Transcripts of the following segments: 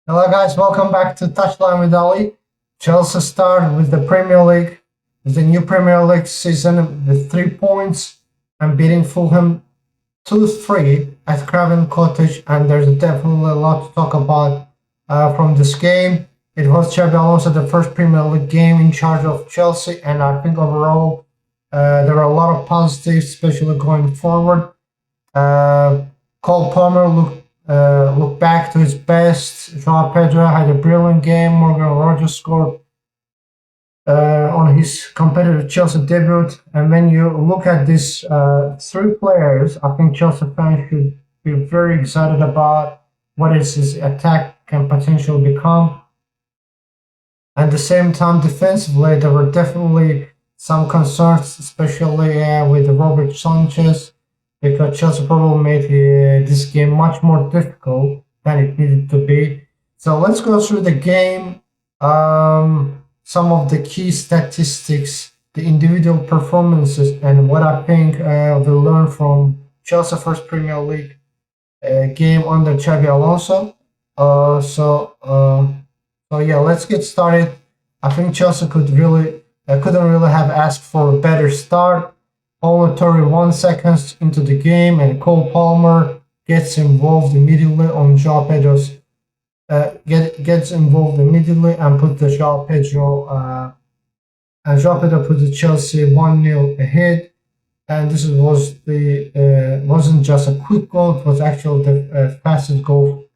Hello, guys. Welcome back to Touchline with Ali. Chelsea start with the Premier League, with the new Premier League season with 3 points and beating Fulham 2-3 at Craven Cottage. And there's definitely a lot to talk about from this game. It was Xabi Alonso, the first Premier League game in charge of Chelsea, and I think overall there are a lot of positives, especially going forward. Uh, Cole Palmer looked back to his best. João Pedro had a brilliant game. Morgan Rogers scored on his competitive Chelsea debut. And when you look at these three players, I think Chelsea fans should be very excited about what is his attack can potentially become. At the same time, defensively, there were definitely some concerns, especially with Robert Sanchez, because Chelsea probably made this game much more difficult than it needed to be. So let's go through the game, some of the key statistics, the individual performances, and what I think we'll learn from Chelsea first Premier League game under Xabi Alonso. Uh, so. um so yeah, let's get started. I think Chelsea couldn't really have asked for a better start. Only 31 seconds into the game, and Cole Palmer gets involved immediately on João Pedro's gets involved immediately and put the João Pedro put the Chelsea 1-0 ahead. And this was the wasn't just a quick goal; it was actually the fastest goal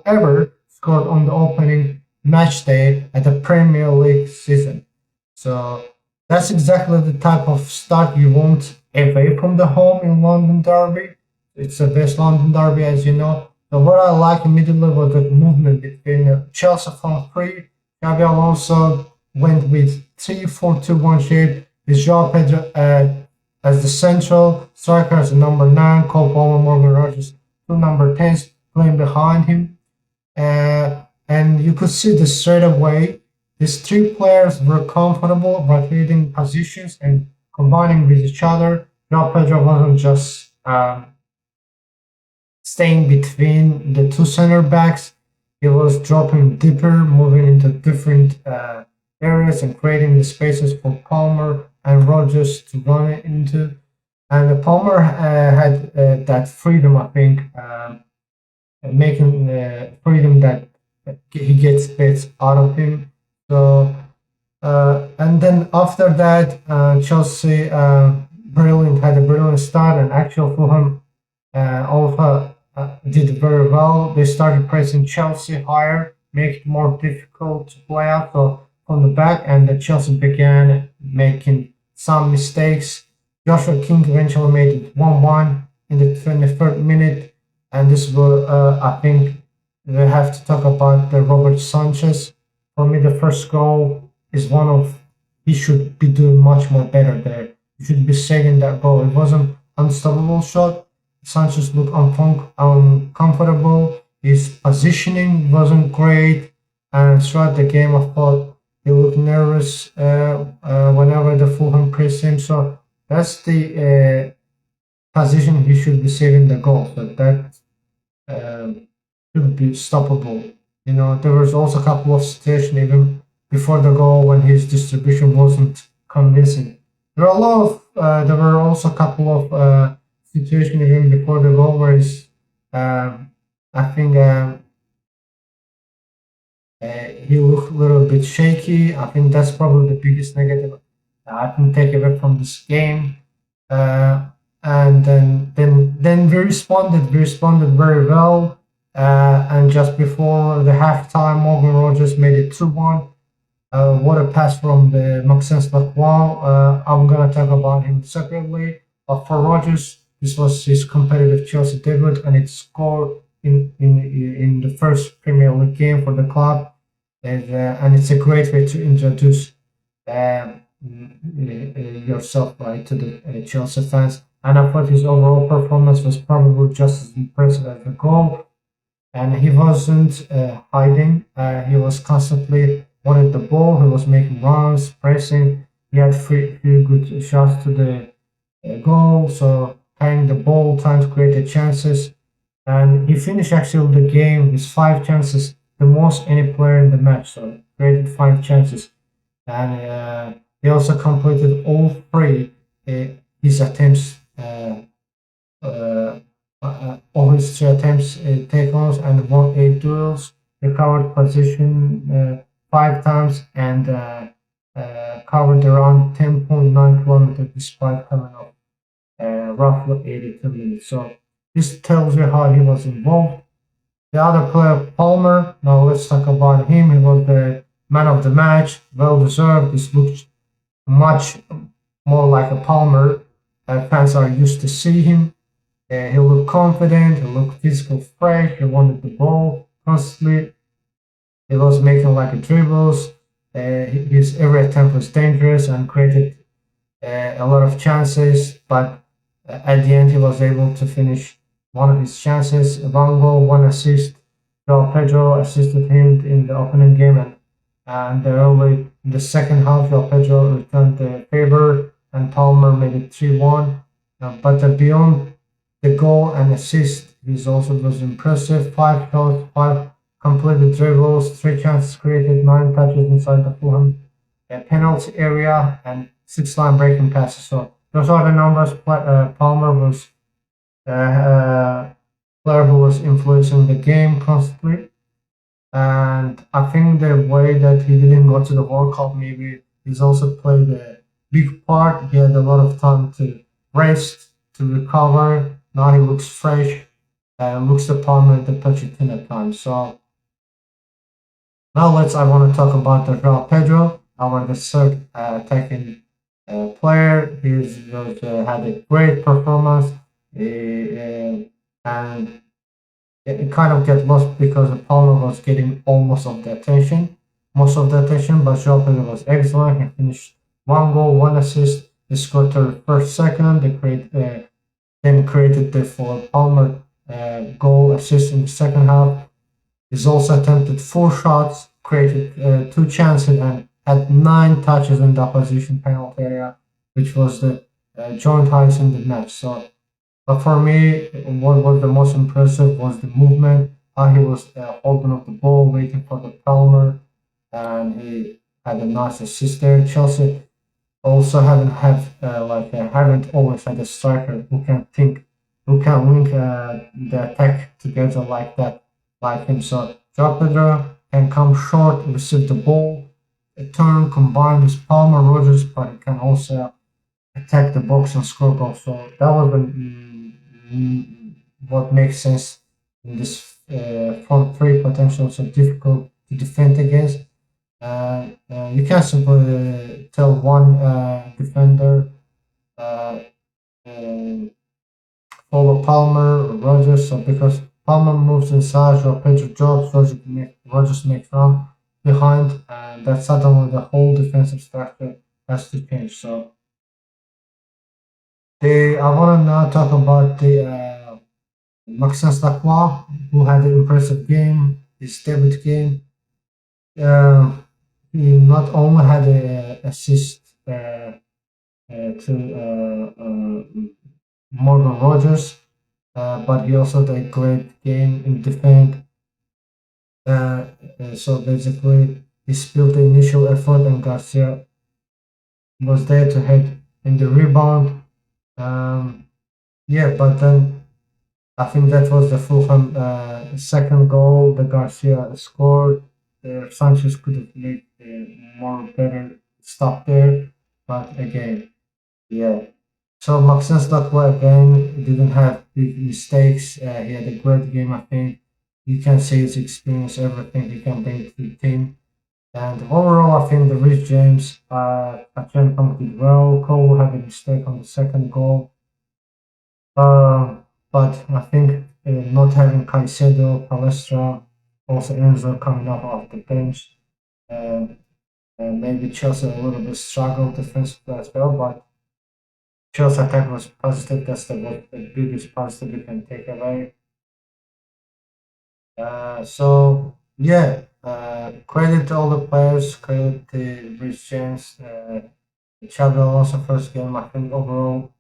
ever scored on the opening match day at the Premier League season. So that's exactly the type of start you want away from the home in London Derby. It's the best London Derby, as you know. So what I like immediately was the movement between Chelsea front three. Xabi Alonso went with 3-4-2-1 shape with João Pedro as the central striker, as the number 9, Cole Palmer, Morgan Rogers, two number 10s playing behind him. And you could see this straight away. These three players were comfortable rotating positions and combining with each other. João Pedro wasn't just staying between the two center backs. He was dropping deeper, moving into different areas and creating the spaces for Palmer and Rogers to run it into. And Palmer had that freedom, I think, making the freedom that he gets bits out of him. So, and then after that, Chelsea had a brilliant start, and actual Fulham also did very well. They started pressing Chelsea higher, make it more difficult to play out from the back, and the Chelsea began making some mistakes. Joshua King eventually made it 1-1 in the 23rd minute, and this will, I think, we have to talk about the Robert Sanchez. For me, the first goal is one of he should be doing much more better there. He should be saving that goal. It was an unstoppable shot. Sanchez looked uncomfortable. His positioning wasn't great, and throughout the game, I thought he looked nervous whenever the Fulham pressed him. So that's the position he should be saving the goal. So that should be stoppable. You know, there was also a couple of situations even before the goal when his distribution wasn't convincing. There were also a couple of situations even before the goal where I think he looked a little bit shaky. I think that's probably the biggest negative I can take away from this game. And then we responded. We responded very well. And just before the halftime, Morgan Rogers made it 2-1. What a pass from the Maxence Lacroix. I'm gonna talk about him separately. But for Rogers, this was his competitive Chelsea debut, and it scored in the first Premier League game for the club. And it's a great way to introduce yourself right to the Chelsea fans. And I thought his overall performance was probably just as impressive as the goal. And he wasn't hiding. He was constantly wanted the ball. He was making runs, pressing. He had few good shots to the goal. So carrying the ball, trying to create the chances. And he finished actually the game with 5 chances the most any player in the match. So created 5 chances, and he also completed all three his attempts. All his 3 attempts tackles and won 8 duels, recovered position 5 times, and covered around 10.9 kilometers despite coming off roughly 82 minutes. So this tells you how he was involved. The other player, Palmer, now let's talk about him. He was the man of the match, well deserved. This looked much more like a Palmer. Fans are used to see him. He looked confident, he looked physical fresh, he wanted the ball constantly. He was making like a dribbles. His every attempt was dangerous and created a lot of chances, but at the end he was able to finish one of his chances. 1 goal, 1 assist. João Pedro assisted him in the opening game, and early in the second half, João Pedro returned the favor, and Palmer made it 3-1. But beyond the goal and assist, he also was impressive. 5 shots, 5 completed dribbles, 3 chances created, 9 touches inside the Fulham penalty area, and 6 line breaking passes. So those are the numbers. Palmer was player who was influencing the game constantly, and I think the way that he didn't go to the World Cup, maybe he's also played a big part. He had a lot of time to rest, to recover. Now he looks fresh, looks the Palmer the Pochettino time. So now I want to talk about the João Pedro, our the third attacking player. He had a great performance, and it kind of get lost because Palmer was getting most of the attention, but João Pedro was excellent. He finished 1 goal, 1 assist. He scored 31st second. Then created the for Palmer goal assist in the second half. He's also attempted 4 shots, created 2 chances, and had 9 touches in the opposition penalty area, which was the joint highest in the match. So, but for me, what was the most impressive was the movement, how he was holding up the ball, waiting for the Palmer, and he had a nice assist there. Chelsea also haven't always had a striker who can link the attack together like that, like him. So João Pedro can come short, receive the ball, turn, combine with Palmer Rogers, but he can also attack the box and score goals. So that was what makes sense in this front three potential so difficult to defend against. You can't simply tell one defender follow Palmer or Rogers. So because Palmer moves inside, or Pedro drops, Rogers makes run behind, and that suddenly the whole defensive structure has to change. So I want to now talk about the Maxence Lacroix, who had an impressive game, his debut game. Uh, he not only had an assist to Morgan Rogers, but he also did a great game in defense. So basically, he spilled the initial effort, and Garcia was there to head in the rebound. Yeah, but then I think that was the Fulham second goal. The Garcia scored. Sanchez could have made more better stop there, but again, yeah. So Maxence Lacroix again didn't have big mistakes. He had a great game, I think. You can see his experience, everything he can bring to the team. And overall, I think the Rich James, Pachenko did well. Cole had a mistake on the second goal. But I think not having Caicedo, Palestra, also Enzo coming up the bench, maybe Chelsea a little bit struggled defensively as well, but Chelsea attack was positive. That's the biggest positive you can take away. So yeah, credit to all the players, credit to Rich James, Xabi Alonso first game. I think overall,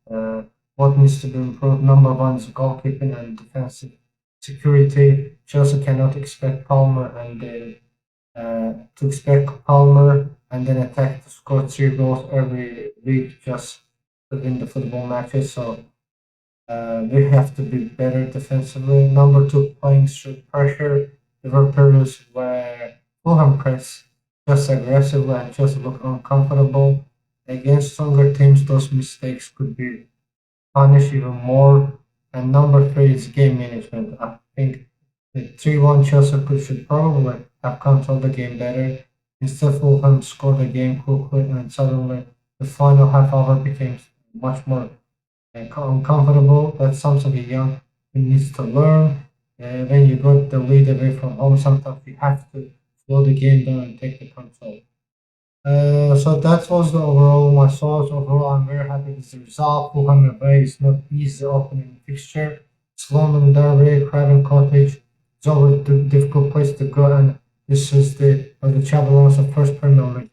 what needs to be improved, number one is goalkeeping and defensive security. Chelsea cannot expect Palmer and then to expect Palmer and then attack to score 3 goals every week just to win the football matches. So we have to be better defensively. Number two, playing through pressure. There were periods where Fulham press just aggressively and just look uncomfortable. Against stronger teams, those mistakes could be punished even more. And number three is game management. I think the 3-1 Chelsea should probably have controlled the game better. Instead, Fulham scored the game quickly, and suddenly the final half hour became much more uncomfortable. That's something a young team needs to learn. When you got the lead away from home, sometimes you have to slow the game down and take the control. So that was the overall my thoughts. Overall, I'm very happy with the result. Fulham away is not easy opening fixture. It's London Derby, Craven Cottage. It's always a difficult place to go, and this is the Chabalon's first Premier League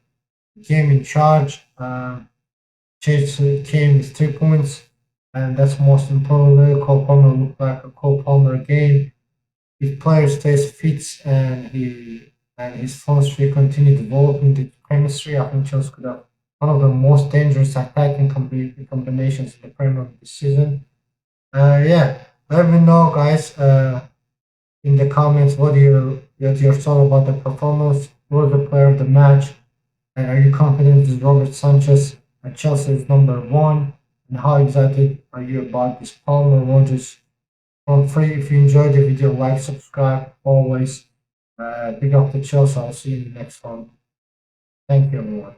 game in charge. Chelsea came with 3 points, and that's most importantly. Cole Palmer looked like a Cole Palmer again. If player stays fit and his front three continue developing the chemistry, I think Chelsea could have one of the most dangerous attacking combinations in the Premier League this season. Yeah, let me know, guys, in the comments what your thought about the performance. Who was the player of the match? And are you confident that Robert Sanchez at Chelsea is number one? And how excited are you about this Palmer Rogers front three? If you enjoyed the video, like, subscribe, always. Big up to Chelsea. I'll see you in the next one. Thank you, everyone.